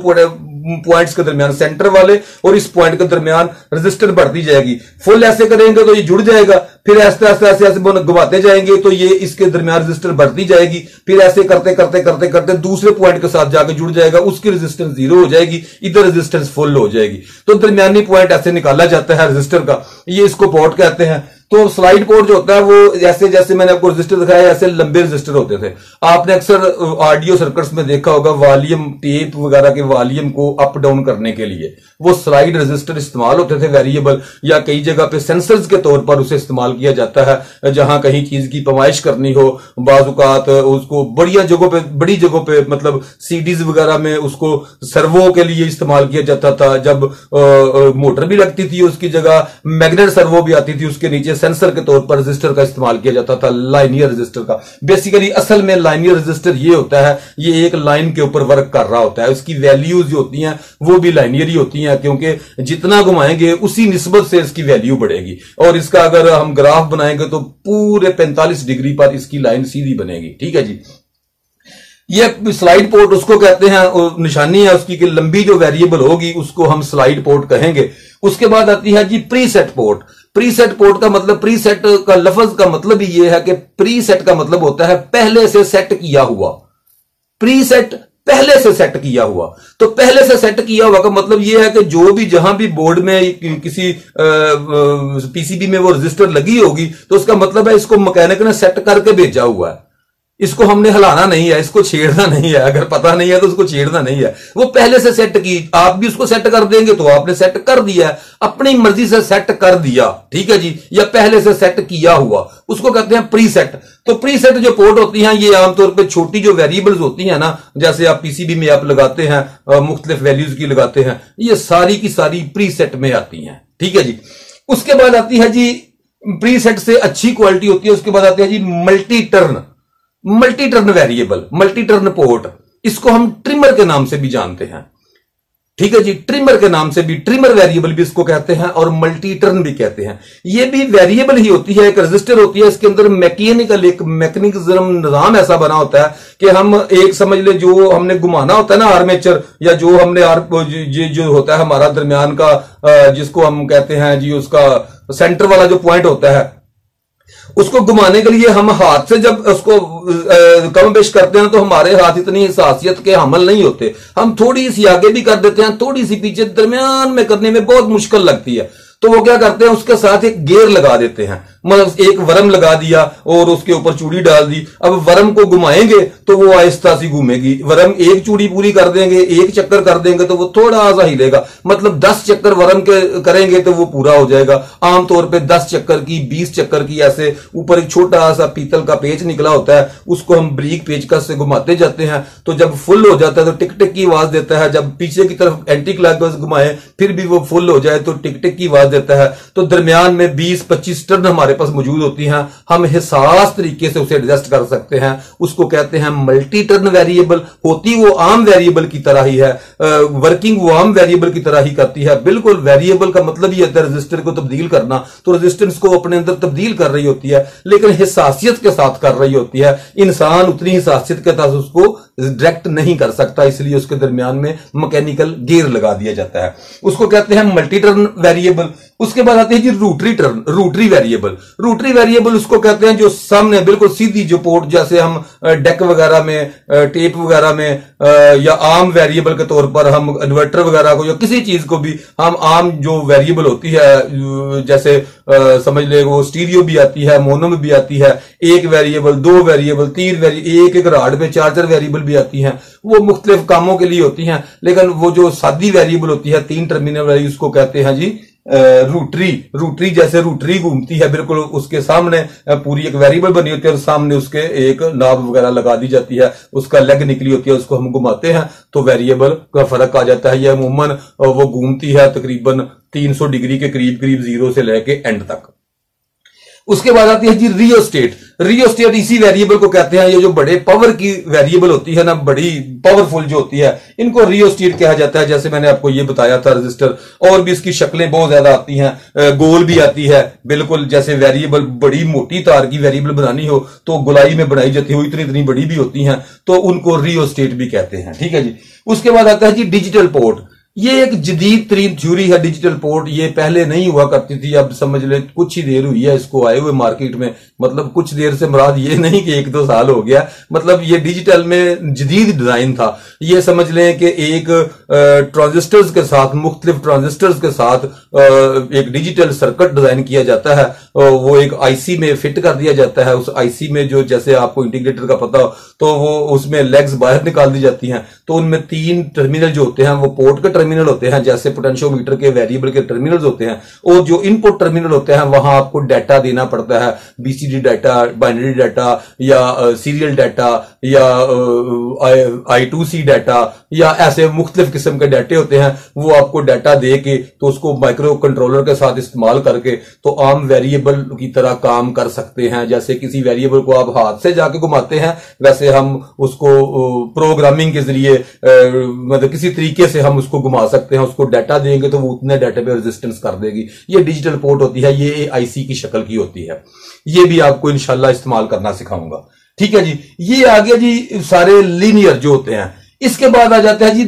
[SPEAKER 1] पॉइंट्स के दरमियान, सेंटर वाले और इस पॉइंट के दरमियान रजिस्टर बढ़ती जाएगी। फुल ऐसे करेंगे तो ये जुड़ जाएगा, फिर ऐसे ऐसे ऐसे ऐसे घुमाते जाएंगे तो ये इसके दरमियान रजिस्टर बढ़ती जाएगी। फिर ऐसे करते करते करते करते दूसरे पॉइंट के साथ जाकर जुड़ जाएगा, उसकी रेजिस्टेंस 0 हो जाएगी, इधर रेजिस्टेंस फुल हो जाएगी। तो दरमियानी पॉइंट ऐसे निकाला जाता है रजिस्टर का, ये इसको पोर्ट कहते हैं। तो स्लाइड पोर्ट जो होता है वो जैसे जैसे मैंने आपको रजिस्टर दिखाया, ऐसे लंबे रजिस्टर होते थे। आपने अक्सर ऑडियो सर्किट्स में देखा होगा, वॉल्यूम टेप वगैरह के वॉल्यूम को अप डाउन करने के लिए वो स्लाइड रजिस्टर इस्तेमाल होते थे वेरिएबल, या कई जगह पे सेंसर्स के तौर पर उसे इस्तेमाल किया जाता है। जहां कहीं चीज की पैमाइश करनी हो, बाजुकात उसको बड़ी जगहों पे मतलब सीडीज वगैरह में उसको सर्वो के लिए इस्तेमाल किया जाता था। जब मोटर भी लगती थी उसकी जगह मैग्नेट सर्वो भी आती थी, उसके नीचे सेंसर के तौर पर रजिस्टर का इस्तेमाल किया जाता था, लाइनियर रजिस्टर का। बेसिकली असल में लाइनियर रजिस्टर ये होता है, ये एक लाइन के ऊपर वर्क कर रहा होता है, उसकी वैल्यूज जो होती हैं वो भी लाइनियर ही होती हैं, क्योंकि जितना घुमाएंगे उसी निस्बत से इसकी वैल्यू बढ़ेगी। और इसका अगर हम ग्राफ बनाएंगे तो पूरे 45 डिग्री पर इसकी लाइन सीधी बनेगी, ठीक है जी। ये स्लाइड पोर्ट उसको कहते हैं, निशानी है उसकी कि लंबी जो वेरिएबल होगी उसको हम स्लाइड पोर्ट कहेंगे। उसके बाद आती है जी प्रीसेट पोर्ट। प्रीसेट पोर्ट का मतलब, प्रीसेट का लफ्ज का मतलब ही यह है कि प्रीसेट का मतलब होता है पहले से सेट किया हुआ। प्रीसेट पहले से सेट किया हुआ, तो पहले से सेट किया हुआ का मतलब यह है कि जो भी जहां भी बोर्ड में किसी PCB में वो रजिस्टर लगी होगी, तो उसका मतलब है इसको मैकेनिक ने सेट करके भेजा हुआ है, इसको हमने हिलाना नहीं है, इसको छेड़ना नहीं है। अगर पता नहीं है तो उसको छेड़ना नहीं है, वो पहले से सेट की। आप भी उसको सेट कर देंगे तो आपने सेट कर दिया है, अपनी मर्जी से सेट कर दिया, ठीक है जी, या पहले से सेट किया हुआ, उसको कहते हैं प्रीसेट। तो प्रीसेट जो पोर्ट होती हैं ये आमतौर पे छोटी जो वेरिएबल्स होती हैं ना, जैसे आप PCB में आप लगाते हैं मुख्तलिफ वैल्यूज की लगाते हैं, ये सारी की सारी प्रीसेट में आती हैं, ठीक है जी। उसके बाद आती है जी, प्रीसेट से अच्छी क्वालिटी होती है, उसके बाद आती है जी multi turn variable, multi turn pot. इसको हम ट्रिमर के नाम से भी जानते हैं, ठीक है जी, ट्रिमर के नाम से भी, ट्रिमर वेरिएबल भी इसको कहते हैं और मल्टी टर्न भी कहते हैं। ये भी वेरिएबल ही होती है, एक रजिस्टर होती है, इसके अंदर मैकेनिकल एक मैकेनिज्म निजाम ऐसा बना होता है कि हम एक समझ ले जो हमने घुमाना होता है ना आर्मेचर, या जो हमने जो होता है हमारा दरमियान का जिसको हम कहते हैं जी, उसका सेंटर वाला जो पॉइंट होता है, उसको घुमाने के लिए हम हाथ से जब उसको कम पेश करते हैं तो हमारे हाथ इतनी हिसासियत के हमल नहीं होते, हम थोड़ी सी आगे भी कर देते हैं, थोड़ी सी पीछे, दरमियान में करने में बहुत मुश्किल लगती है। तो वो क्या करते हैं, उसके साथ एक गेयर लगा देते हैं, मतलब एक वरम लगा दिया और उसके ऊपर चूड़ी डाल दी। अब वरम को घुमाएंगे तो वो आहिस्ता सी घूमेगी, वरम एक चूड़ी पूरी कर देंगे, एक चक्कर कर देंगे तो वो थोड़ा सा हिलेगा, मतलब 10 चक्कर वरम के करेंगे तो वो पूरा हो जाएगा। आमतौर पे 10 चक्कर की, 20 चक्कर की, ऐसे ऊपर एक छोटा सा पीतल का पेच निकला होता है, उसको हम ब्रीक पेचकस से घुमाते जाते हैं। तो जब फुल हो जाता है तो टिक टिक की आवाज देता है, जब पीछे की तरफ एंटी क्लॉकवाइज घुमाए फिर भी वो फुल हो जाए तो टिक टिक की आवाज देता है। तो दरमियान में 20-25 टर्न हमारे हमारे पास मौजूद होती हैं, हम हिसास तरीके से उसे एडजस्ट कर सकते हैं। उसको कहते हैं मल्टी टर्न वेरिएबल। होती वो आम वेरिएबल की तरह ही है, वर्किंग वो आम वेरिएबल की तरह ही करती है। बिल्कुल वेरिएबल का मतलब ही होता है रजिस्टर को तब्दील करना, तो रेजिस्टेंस को अपने अंदर तब्दील कर रही होती है, लेकिन हिसासियत के साथ कर रही होती है। इंसान उतनी हिसासियत के साथ उसको डायरेक्ट नहीं कर सकता, इसलिए उसके दरमियान में मैकेनिकल गियर लगा दिया जाता है। उसको कहते हैं मल्टी टर्न वेरिएबल। उसके बाद आते हैं जी rotary turn, rotary variable. Rotary variable उसको कहते हैं जो सामने बिल्कुल सीधी जो पोर्ट, जैसे हम डेक वगैरह में, टेप वगैरह में, या आम वेरिएबल के तौर पर हम इन्वर्टर वगैरह को या किसी चीज को भी हम आम जो वेरिएबल होती है, जैसे समझ ले वो स्टीरियो भी आती है, मोनो में भी आती है, एक वेरिएबल, दो वेरिएबल, तीन वेरिएबल, एक राड में चार चार वेरिएबल भी आती हैं। वो मुख्तलिफ कामों के लिए होती हैं, लेकिन वो जो सादी वेरिएबल होती है तीन टर्मिनल वाली, उसको कहते हैं जी रूटरी। रूटरी जैसे रूटरी घूमती है, बिल्कुल उसके सामने पूरी एक वेरिएबल बनी होती है और सामने उसके एक नाब वगैरह लगा दी जाती है, उसका लेग निकली होती है, उसको हम घुमाते हैं तो वेरिएबल का फर्क आ जाता है। ये अमूमन वो घूमती है तकरीबन 300 डिग्री के करीब करीब, जीरो से लेके एंड तक। उसके बाद आती है जी रियोस्टेट। रियोस्टेट इसी वेरिएबल को कहते हैं, ये जो बड़े पावर की वेरिएबल होती है ना, बड़ी पावरफुल जो होती है, इनको रियोस्टेट कहा जाता है। जैसे मैंने आपको ये बताया था रजिस्टर, और भी इसकी शक्लें बहुत ज्यादा आती हैं, गोल भी आती है, बिल्कुल जैसे वेरिएबल बड़ी मोटी तार की वेरिएबल बनानी हो तो गोलाई में बनाई जाती है, इतनी इतनी बड़ी भी होती हैं, तो उनको रियोस्टेट भी कहते हैं। ठीक है जी। उसके बाद आता है जी डिजिटल पोर्ट। ये एक जदीद तरीन थ्योरी है डिजिटल पोर्ट। ये पहले नहीं हुआ करती थी, अब समझ ले कुछ ही देर हुई है इसको आए हुए मार्केट में। मतलब कुछ देर से मुराद ये नहीं कि 1-2 साल हो गया, मतलब ये डिजिटल में जदीद डिजाइन था। ये समझ लें कि एक ट्रांजिस्टर्स के साथ, मुख्तलिफ ट्रांजिस्टर्स के साथ एक डिजिटल सर्किट डिजाइन किया जाता है, वो एक आईसी में फिट कर दिया जाता है। उस आईसी में जो, जैसे आपको इंटीग्रेटर का पता हो, तो वो उसमें लेग्स बाहर निकाल दी जाती हैं, तो उनमें 3 टर्मिनल जो होते हैं वो पोर्ट के टर्मिनल होते हैं, जैसे पोटेंशियोमीटर के वेरिएबल के टर्मिनल्स होते हैं, और जो इनपुट टर्मिनल होते हैं वहां आपको डाटा देना पड़ता है, बीसीडी डाटा, बाइनरी डाटा, या सीरियल डाटा, या I2C डाटा, या ऐसे मुख्तलिफ किस्म के डाटे होते हैं। वो आपको डाटा दे के तो उसको माइक्रो कंट्रोलर के साथ इस्तेमाल करके तो आम वेरिएबल की तरह काम कर सकते हैं। जैसे किसी वेरिएबल को आप हाथ से जाके घुमाते हैं, वैसे हम उसको प्रोग्रामिंग के जरिए मतलब किसी तरीके से हम उसको घुमा सकते हैं। उसको डाटा देंगे तो वो उतने डाटा पे रेजिस्टेंस कर देगी। ये डिजिटल पोर्ट होती है, ये आईसी की शक्ल की होती है। ये भी आपको इंशाल्लाह इस्तेमाल करना सिखाऊंगा। ठीक है जी। ये आ गया जी सारे लीनियर जो होते हैं। इसके बाद आ जाता है जी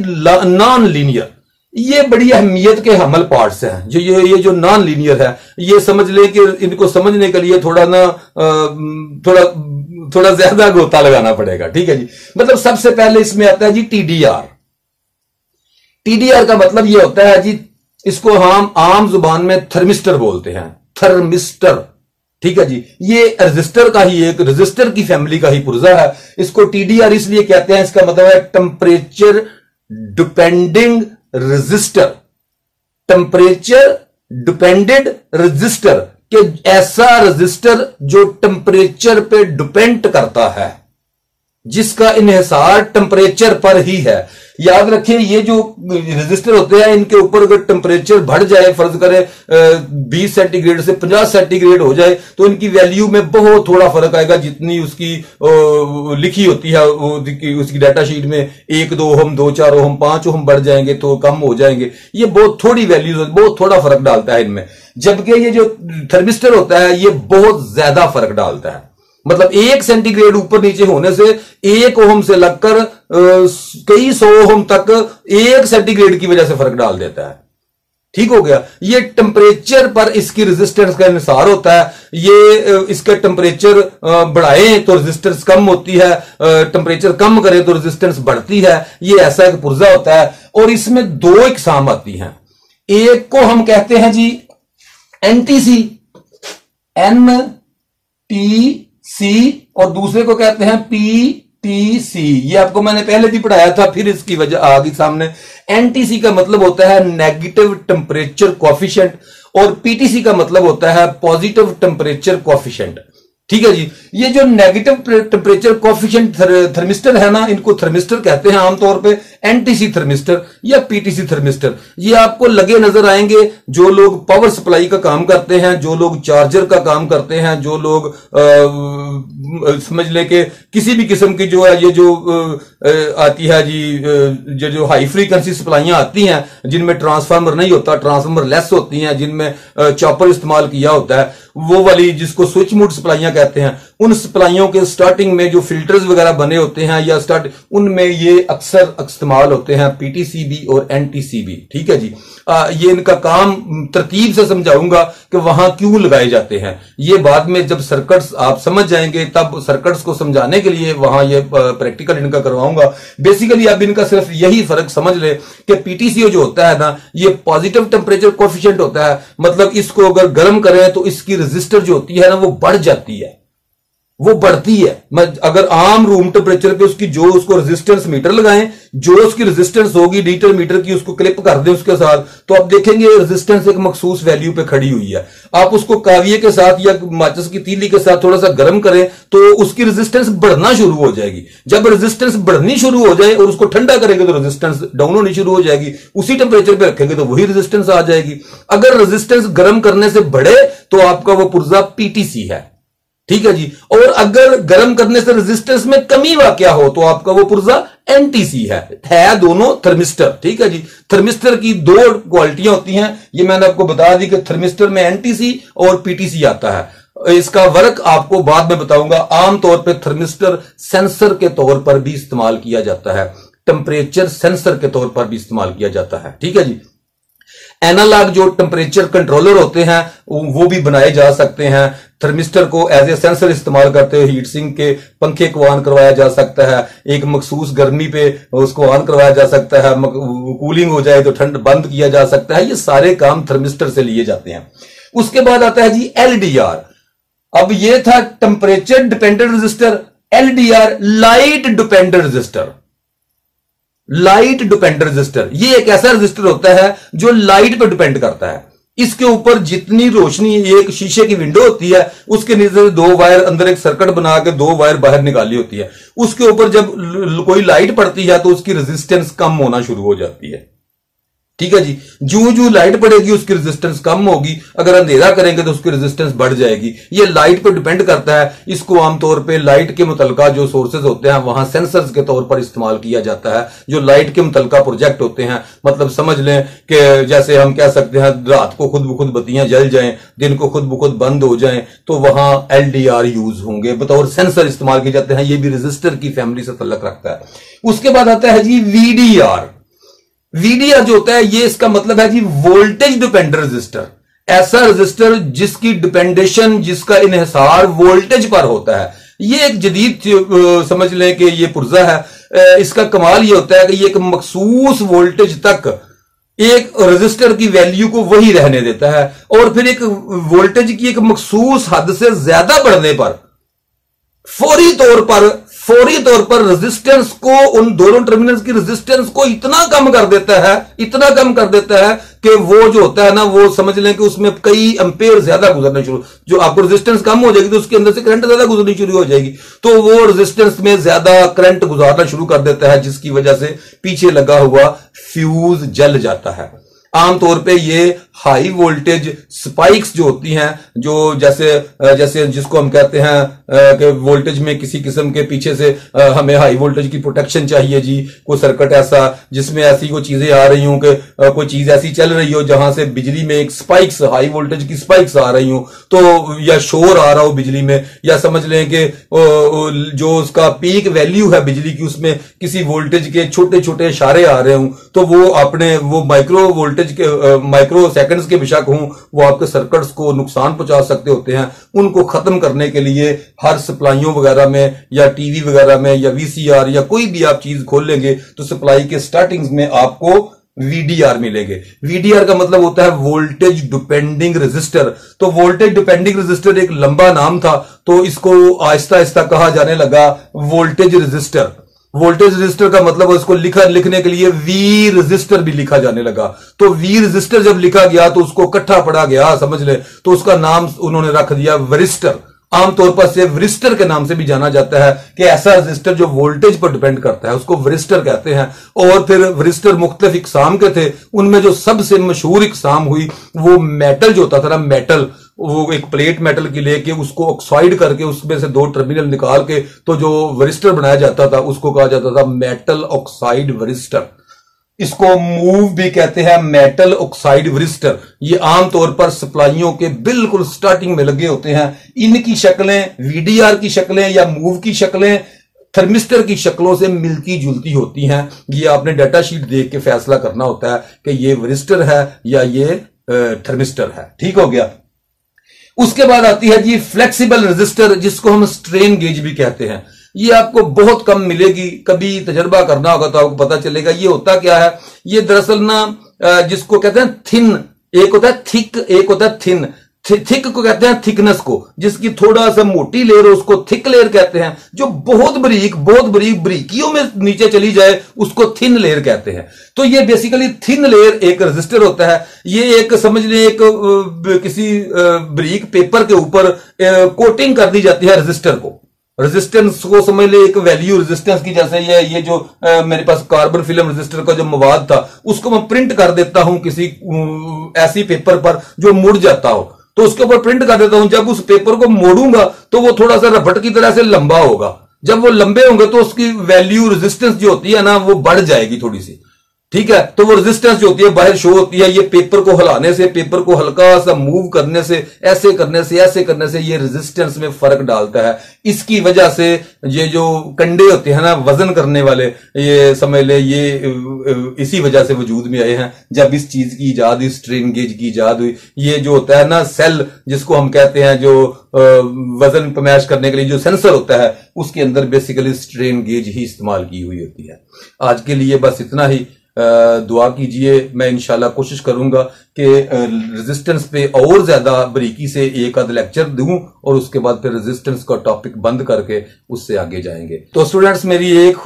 [SPEAKER 1] नॉन लीनियर। ये बड़ी अहमियत के हमल पार्ट्स हैं। जो ये जो नॉन लीनियर है, ये समझ ले कि इनको समझने के लिए थोड़ा ना थोड़ा ज्यादा गोता लगाना पड़ेगा। ठीक है जी। मतलब सबसे पहले इसमें आता है जी टीडीआर। टीडीआर का मतलब ये होता है जी, इसको हम आम जुबान में थर्मिस्टर बोलते हैं, थर्मिस्टर। ठीक है जी। ये रजिस्टर का ही, एक रजिस्टर की फैमिली का ही पुर्जा है। इसको टीडीआर इसलिए कहते हैं, इसका मतलब है temperature depending register. Temperature dependent register, कि ऐसा रजिस्टर जो टेम्परेचर पे डिपेंड करता है, जिसका इन्हिसार टेम्परेचर पर ही है। याद रखिए, ये जो रजिस्टर होते हैं इनके ऊपर अगर टेम्परेचर बढ़ जाए, फर्ज करें 20 सेंटीग्रेड से 50 सेंटीग्रेड हो जाए, तो इनकी वैल्यू में बहुत थोड़ा फर्क आएगा। जितनी उसकी लिखी होती है उसकी डाटा शीट में 1-2 ओहम, 2-4 ओहम, 5 ओहम बढ़ जाएंगे तो कम हो जाएंगे। ये बहुत थोड़ी वैल्यूज, बहुत थोड़ा फर्क डालता है इनमें। जबकि ये जो थर्मिस्टर होता है ये बहुत ज्यादा फर्क डालता है। मतलब 1 सेंटीग्रेड ऊपर नीचे होने से 1 ओहम से लगकर कई 100 ओहम तक 1 सेंटीग्रेड की वजह से फर्क डाल देता है। ठीक हो गया। ये टेम्परेचर पर इसकी रेजिस्टेंस का अनुसार होता है। ये इसका टेम्परेचर बढ़ाएं तो रेजिस्टेंस कम होती है, टेम्परेचर कम करें तो रेजिस्टेंस बढ़ती है। ये ऐसा एक पुर्जा होता है। और इसमें 2 इकसाम आती हैं। एक को हम कहते हैं जी एनटीसी, NTC, और दूसरे को कहते हैं PTC। ये आपको मैंने पहले भी पढ़ाया था, फिर इसकी वजह आ गई सामने। NTC का मतलब होता है नेगेटिव टेम्परेचर कोएफिशिएंट, और PTC का मतलब होता है पॉजिटिव टेम्परेचर कोएफिशिएंट। ठीक है जी। ये जो नेगेटिव टेम्परेचर कोएफिशिएंट थर्मिस्टर है ना, इनको थर्मिस्टर कहते हैं आमतौर पे। एनटीसी थर्मिस्टर या पीटीसी थर्मिस्टर। ये आपको लगे नजर आएंगे। जो लोग पावर सप्लाई का काम करते हैं, जो लोग चार्जर का काम करते हैं, जो लोग समझ लें कि किसी भी किस्म की जो है ये जो आती है जी, जो हाई फ्रीक्वेंसी सप्लाइयां आती हैं जिनमें ट्रांसफार्मर नहीं होता, ट्रांसफार्मर लेस होती हैं, जिनमें चॉपर इस्तेमाल किया होता है, वो वाली जिसको स्विच मोड सप्लाइयां कहते हैं, उन सप्लाइयों के स्टार्टिंग में जो फिल्टर्स वगैरह बने होते हैं या उनमें ये अक्सर इस्तेमाल होते हैं पीटीसीबी और एनटीसीबी। ठीक है जी। ये इनका काम तरतीब से समझाऊंगा कि वहां क्यों लगाए जाते हैं। ये बाद में जब सर्किट्स आप समझ जाएंगे तब सर्किट्स को समझाने के लिए वहां ये प्रैक्टिकल इनका करवाऊंगा। बेसिकली आप इनका सिर्फ यही फर्क समझ ले कि पीटीसीओ जो होता है ना, ये पॉजिटिव टेम्परेचर कोएफिशिएंट होता है। मतलब इसको अगर गर्म करें तो इसकी रेजिस्टर जो होती है ना वो बढ़ जाती है, वो बढ़ती है। अगर आम रूम टेम्परेचर पे उसको रेजिस्टेंस मीटर लगाएं, जो उसकी रेजिस्टेंस होगी लीटर मीटर की, उसको क्लिप कर दें उसके साथ, तो आप देखेंगे रेजिस्टेंस एक मखसूस वैल्यू पे खड़ी हुई है। आप उसको काविये के साथ या माचिस की तीली के साथ थोड़ा सा गर्म करें तो उसकी रेजिस्टेंस बढ़ना शुरू हो जाएगी। जब रेजिस्टेंस बढ़नी शुरू हो जाए और उसको ठंडा करेंगे तो रेजिस्टेंस डाउन होनी शुरू हो जाएगी। उसी टेम्परेचर पे रखेंगे तो वही रेजिस्टेंस आ जाएगी। अगर रेजिस्टेंस गर्म करने से बढ़े तो आपका वो पुर्जा पीटीसी है। ठीक है जी। और अगर गर्म करने से रेजिस्टेंस में कमी वाकया हो तो आपका वो पुर्जा एनटीसी है दोनों थर्मिस्टर। ठीक है जी। थर्मिस्टर की दो क्वालिटियां होती हैं, ये मैंने आपको बता दी कि थर्मिस्टर में एनटीसी और पीटीसी आता है। इसका वर्क आपको बाद में बताऊंगा। आमतौर पर थर्मिस्टर सेंसर के तौर पर भी इस्तेमाल किया जाता है, टेम्परेचर सेंसर के तौर पर भी इस्तेमाल किया जाता है। ठीक है जी। एनालॉग जो टेम्परेचर कंट्रोलर होते हैं वो भी बनाए जा सकते हैं। थर्मिस्टर को एज ए सेंसर इस्तेमाल करते हुए हीट सिंक के पंखे को ऑन करवाया जा सकता है। एक मखसूस गर्मी पे उसको ऑन करवाया जा सकता है। कूलिंग हो जाए तो ठंड बंद किया जा सकता है। ये सारे काम थर्मिस्टर से लिए जाते हैं। उसके बाद आता है जी एलडीआर। अब ये था temperature dependent register. LDR light dependent register. Light dependent register ये एक ऐसा रजिस्टर होता है जो लाइट पर डिपेंड करता है। इसके ऊपर जितनी रोशनी, एक शीशे की विंडो होती है, उसके नीचे दो वायर, अंदर एक सर्किट बना के दो वायर बाहर निकाली होती है। उसके ऊपर जब कोई लाइट पड़ती है तो उसकी रेजिस्टेंस कम होना शुरू हो जाती है। ठीक है जी। जो जो लाइट पड़ेगी उसकी रेजिस्टेंस कम होगी, अगर अंधेरा करेंगे तो उसकी रेजिस्टेंस बढ़ जाएगी। ये लाइट पर डिपेंड करता है। इसको आमतौर पे लाइट के मुतलका जो सोर्सेज होते हैं वहां सेंसर्स के तौर पर इस्तेमाल किया जाता है। जो लाइट के मुतलका प्रोजेक्ट होते हैं, मतलब समझ लें कि जैसे हम कह सकते हैं रात को खुद ब खुद बत्तियां जल जाएं, दिन को खुद ब खुद बंद हो जाएं, तो वहां एलडीआर यूज होंगे, बतौर सेंसर इस्तेमाल किए जाते हैं। ये भी रजिस्टर की फैमिली से तल्लक रखता है। उसके बाद आता है जी वीडीआर। वीडीआर जो होता है ये इसका मतलब है जी वोल्टेज डिपेंडेंट रजिस्टर। ऐसा रजिस्टर जिसकी डिपेंडेशन, जिसका इन्हिसार वोल्टेज पर होता है। ये एक जदीद समझ लें कि ये पुर्जा है। इसका कमाल ये होता है कि ये एक मखसूस वोल्टेज तक एक रजिस्टर की वैल्यू को वही रहने देता है, और फिर एक वोल्टेज की एक मखसूस हद से ज्यादा बढ़ने पर फौरी तौर पर रेजिस्टेंस को, उन दोनों टर्मिनल्स की रेजिस्टेंस को इतना कम कर देता है कि वो जो होता है ना, वो समझ लें कि उसमें कई एम्पेयर ज्यादा गुजरने शुरू, जो आपको रेजिस्टेंस कम हो जाएगी तो उसके अंदर से करंट ज्यादा गुजरनी शुरू हो जाएगी, तो वो रेजिस्टेंस में ज्यादा करंट गुजारना शुरू कर देता है, जिसकी वजह से पीछे लगा हुआ फ्यूज जल जाता है। आमतौर पे ये हाई वोल्टेज स्पाइक्स जो होती हैं, जो जैसे जिसको हम कहते हैं कि वोल्टेज में किसी किस्म के पीछे से हमें हाई वोल्टेज की प्रोटेक्शन चाहिए जी। कोई सर्किट ऐसा जिसमें ऐसी कोई चीजें आ रही हूं कि कोई चीज ऐसी चल रही हो जहां से बिजली में एक स्पाइक्स, हाई वोल्टेज की स्पाइक्स आ रही हो, तो या शोर आ रहा हो बिजली में, या समझ लें कि जो उसका पीक वैल्यू है बिजली की, उसमें किसी वोल्टेज के छोटे छोटे इशारे आ रहे हूं, तो वो अपने वो माइक्रो वोल्टेज के माइक्रो सेकंड्स के बेशक हों, वो आपके सर्किट्स को नुकसान पहुंचा सकते होते हैं। उनको खत्म करने के लिए हर सप्लाइयों वगैरह में या टीवी वगैरह में या वीसीआर या कोई भी आप चीज खोल लेंगे तो सप्लाई के स्टार्टिंग्स में आपको वीडीआर मिलेंगे। वीडीआर का मतलब होता है वोल्टेज डिपेंडिंग रेजिस्टर। तो वोल्टेज डिपेंडिंग रेजिस्टर एक लंबा नाम था, तो इसको आहिस्ता आहिस्ता कहा जाने लगा वोल्टेज रेजिस्टर। वोल्टेज रजिस्टर का मतलब इसको लिखने के लिए वी रजिस्टर भी लिखा जाने लगा। तो वी रजिस्टर जब लिखा गया तो उसको इकट्ठा पढ़ा गया, समझ ले, तो उसका नाम उन्होंने रख दिया वरिस्टर। आमतौर पर से वरिस्टर के नाम से भी जाना जाता है कि ऐसा रजिस्टर जो वोल्टेज पर डिपेंड करता है उसको वरिस्टर कहते हैं। और फिर वरिस्टर मुख्तलिफ इकसाम के थे, उनमें जो सबसे मशहूर इकसाम हुई वो मेटल जो होता था ना, मेटल, वो एक प्लेट मेटल की लेके उसको ऑक्साइड करके उसमें से 2 टर्मिनल निकाल के तो जो वरिस्टर बनाया जाता था उसको कहा जाता था मेटल ऑक्साइड वरिस्टर। इसको मूव भी कहते हैं, मेटल ऑक्साइड वरिस्टर। ये आमतौर पर सप्लाइयों के बिल्कुल स्टार्टिंग में लगे होते हैं। इनकी शक्लें वीडीआर की शक्लें या मूव की शक्लें थर्मिस्टर की शक्लों से मिलती जुलती होती हैं। ये आपने डाटा शीट देख के फैसला करना होता है कि ये वरिस्टर है या ये थर्मिस्टर है। ठीक हो गया। उसके बाद आती है जी फ्लेक्सिबल रजिस्टर, जिसको हम स्ट्रेन गेज भी कहते हैं। ये आपको बहुत कम मिलेगी, कभी तजर्बा करना होगा तो आपको पता चलेगा। ये होता क्या है, ये दरअसल ना जिसको कहते हैं थिन, एक होता है थिक, एक होता है थिन। थिक को कहते हैं थिकनेस को, जिसकी थोड़ा सा मोटी लेयर हो उसको थिक लेयर कहते हैं। जो बहुत बरीक बरीकियों में नीचे चली जाए उसको थिन लेयर कहते हैं। तो ये बेसिकली थिन लेयर एक रजिस्टर होता है। ये एक समझ लें एक किसी बरीक पेपर के ऊपर कोटिंग कर दी जाती है रजिस्टर को। रेजिस्टेंस को समझ ले एक वैल्यू रेजिस्टेंस की, जैसे ये जो मेरे पास कार्बन फिल्म रेजिस्टर का जो मवाद था उसको मैं प्रिंट कर देता हूं किसी ऐसी पेपर पर जो मुड़ जाता हो, तो उसके ऊपर प्रिंट कर देता हूं। जब उस पेपर को मोड़ूंगा तो वो थोड़ा सा रबड़ की तरह से लंबा होगा। जब वो लंबे होंगे तो उसकी वैल्यू रेजिस्टेंस जो होती है ना वो बढ़ जाएगी थोड़ी सी। ठीक है, तो वो रेजिस्टेंस जो होती है बाहर शो होती है। ये पेपर को हिलाने से, पेपर को हल्का सा मूव करने से, ऐसे करने से, ऐसे करने से ये रेजिस्टेंस में फर्क डालता है। इसकी वजह से ये जो कंडे होते हैं ना वजन करने वाले, ये समझ ले ये इसी वजह से वजूद में आए हैं। जब इस चीज की इजाद हुई, स्ट्रेन गेज की इजाद हुई, ये जो होता है ना सेल जिसको हम कहते हैं, जो वजन पैमाइश करने के लिए जो सेंसर होता है उसके अंदर बेसिकली स्ट्रेन गेज ही इस्तेमाल की हुई होती है। आज के लिए बस इतना ही। दुआ कीजिए, मैं इंशाल्लाह कोशिश करूंगा कि रेजिस्टेंस पे और ज्यादा बारीकी से एक आध लेक्चर दूं और उसके बाद फिर रेजिस्टेंस का टॉपिक बंद करके उससे आगे जाएंगे। तो स्टूडेंट्स, मेरी एक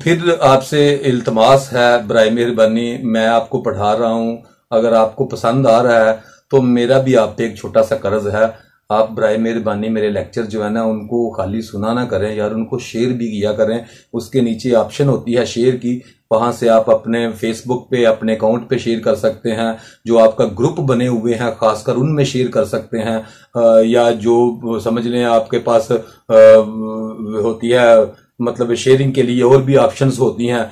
[SPEAKER 1] फिर आपसे इल्तमास है, बराए मेहरबानी मैं आपको पढ़ा रहा हूं, अगर आपको पसंद आ रहा है तो मेरा भी आप पे एक छोटा सा कर्ज है। आप बराए मेहरबानी मेरे लेक्चर जो है ना उनको खाली सुना ना करें यार, उनको शेयर भी किया करें। उसके नीचे ऑप्शन होती है शेयर की, वहां से आप अपने फेसबुक पे अपने अकाउंट पे शेयर कर सकते हैं। जो आपका ग्रुप बने हुए हैं खासकर उनमें शेयर कर सकते हैं, या जो समझ लें आपके पास होती है मतलब शेयरिंग के लिए और भी ऑप्शंस होती हैं,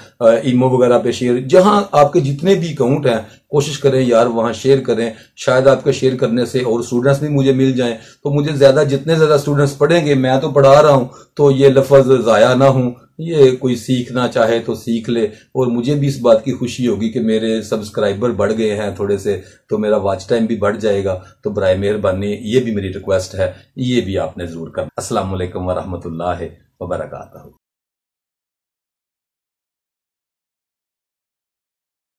[SPEAKER 1] ईमो वगैरह पे शेयर, जहां आपके जितने भी अकाउंट हैं कोशिश करें यार वहां शेयर करें। शायद आपके शेयर करने से और स्टूडेंट्स भी मुझे मिल जाएं, तो मुझे जितने ज्यादा स्टूडेंट्स पढ़ेंगे, मैं तो पढ़ा रहा हूं तो ये लफ्ज जाया ना हूं, ये कोई सीखना चाहे तो सीख ले। और मुझे भी इस बात की खुशी होगी कि मेरे सब्सक्राइबर बढ़ गए हैं थोड़े से, तो मेरा वॉच टाइम भी बढ़ जाएगा। तो बराए मेहरबानी ये भी मेरी रिक्वेस्ट है, ये भी आपने जरूर करना। अस्सलाम वालेकुम व रहमतुल्लाहि व बरकातहू।